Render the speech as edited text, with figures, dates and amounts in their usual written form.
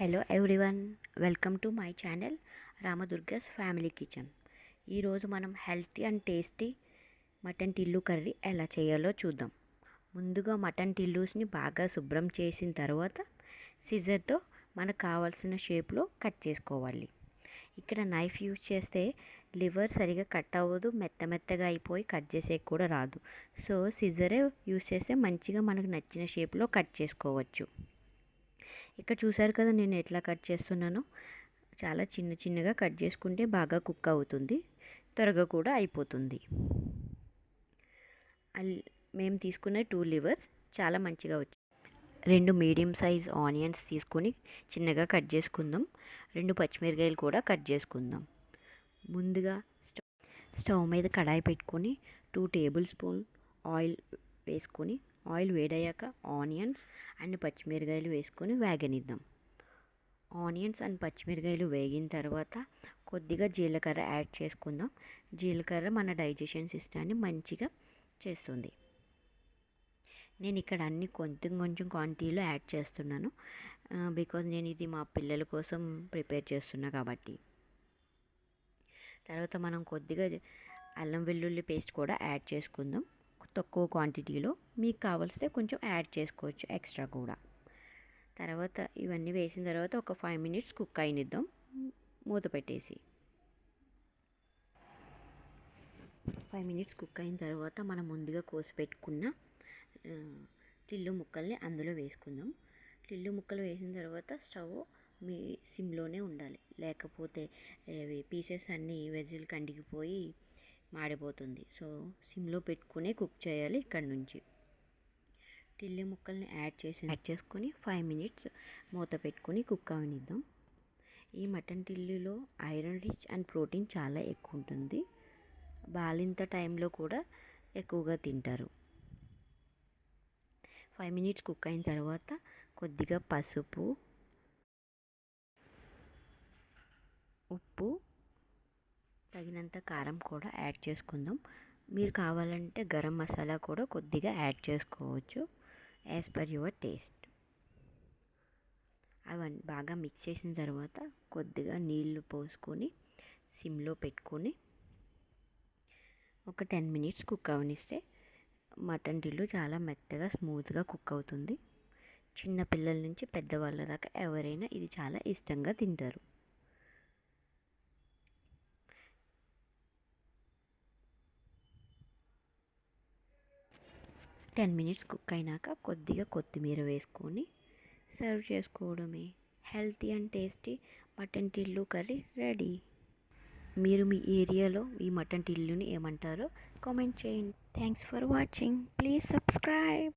Hello everyone, welcome to my channel Ramadurgas family kitchen. ఈరోజు మనం healthy and tasty mutton టిల్లు curry ఎలా చేయాలో చూద్దాం. ముందుగా మటన్ టిల్లుస్ని బాగా శుభ్రం చేసిన తర్వాత సిజర్తో మనకు కావాల్సిన షేప్లో కట్ చేసుకోవాలి. ఇక్కడ నైఫ్ యూజ్ చేస్తే లివర్ సరిగా కట్ అవ్వదు, మెత్తగా అయిపోయి కట్ చేసేకి కూడా రాదు. సో సిజరే యూజ్ చేస్తే మంచిగా మనకు నచ్చిన షేప్లో కట్ చేసుకోవచ్చు. ఇక్కడ చూసారు కదా నేను ఎట్లా కట్ చేస్తున్నానో. చాలా చిన్నగా కట్ చేసుకుంటే బాగా కుక్ అవుతుంది, త్వరగా కూడా అయిపోతుంది. మేము తీసుకున్న 2 లివర్స్ చాలా మంచిగా వచ్చాయి. 2 మీడియం సైజ్ ఆనియన్స్ తీసుకొని చిన్నగా కట్ చేసుకుందాం. 2 పచ్చిమిరకాయలు కూడా కట్ చేసుకుందాం. ముందుగా స్టవ్ మీద కడాయి పెట్టుకొని 2 టేబుల్ స్పూన్ ఆయిల్ వేసుకొని, ఆయిల్ వేడయ్యాక ఆనియన్స్ అండ్ పచ్చిమిరకాయలు వేసుకొని వేగనిద్దాం. ఆనియన్స్ అండ్ పచ్చిమిరకాయలు వేగిన తర్వాత కొద్దిగా జీలకర్ర యాడ్ చేసుకుందాం. జీలకర్ర మన డైజెషన్ సిస్టమ్ని మంచిగా చేస్తుంది. నేను ఇక్కడ అన్ని కొంచెం క్వాంటిటీలో యాడ్ చేస్తున్నాను, బికాజ్ నేను ఇది మా పిల్లల కోసం ప్రిపేర్ చేస్తున్నా కాబట్టి. తర్వాత మనం కొద్దిగా అల్లం వెల్లుల్లి పేస్ట్ కూడా యాడ్ చేసుకుందాం. తక్కువ క్వాంటిటీలో, మీకు కావలిస్తే కొంచెం యాడ్ చేసుకోవచ్చు ఎక్స్ట్రా కూడా. తర్వాత ఇవన్నీ వేసిన తర్వాత ఒక 5 మినిట్స్ కుక్ అయినిద్దాం మూత పెట్టేసి. 5 మినిట్స్ కుక్ అయిన తర్వాత మనం ముందుగా కోసి పెట్టుకున్న టిల్లు ముక్కల్ని అందులో వేసుకుందాం. టిల్లు ముక్కలు వేసిన తర్వాత స్టవ్ మీ సిమ్లోనే ఉండాలి, లేకపోతే పీసెస్ అన్నీ వెజిల్ కండిగిపోయి మాడిపోతుంది. సో సిమ్లో పెట్టుకునే కుక్ చేయాలి. ఇక్కడ నుంచి టిల్లి ముక్కల్ని యాడ్ చేసుకొని 5 మినిట్స్ మూత పెట్టుకొని కుక్ అవనిద్దాం. ఈ మటన్ టిల్లులో ఐరన్ రిచ్ అండ్ ప్రోటీన్ చాలా ఎక్కువ ఉంటుంది. బాలింత టైంలో కూడా ఎక్కువగా తింటారు. 5 మినిట్స్ కుక్ అయిన తర్వాత కొద్దిగా పసుపు, ఉప్పు, తగినంత కారం కూడా యాడ్ చేసుకుందాం. మీరు కావాలంటే గరం మసాలా కూడా కొద్దిగా యాడ్ చేసుకోవచ్చు, యాజ్ పర్ యువర్ టేస్ట్. అవన్నీ బాగా మిక్స్ చేసిన తర్వాత కొద్దిగా నీళ్లు పోసుకొని సిమ్లో పెట్టుకొని ఒక 10 మినిట్స్ కుక్ అవనిస్తే మటన్ టిల్లు చాలా మెత్తగా స్మూత్గా కుక్ అవుతుంది. చిన్న పిల్లల నుంచి పెద్దవాళ్ళ దాకా ఎవరైనా ఇది చాలా ఇష్టంగా తింటారు. 10 మినిట్స్ కుక్ అయినాక కొద్దిగా కొత్తిమీర వేసుకొని సర్వ్ చేసుకోవడమే. హెల్తీ అండ్ టేస్టీ మటన్ టిల్లు కర్రీ రెడీ. మీరు మీ ఏరియాలో ఈ మటన్ టిల్లుని ఏమంటారో కామెంట్ చేయండి. Thanks for watching. Please subscribe.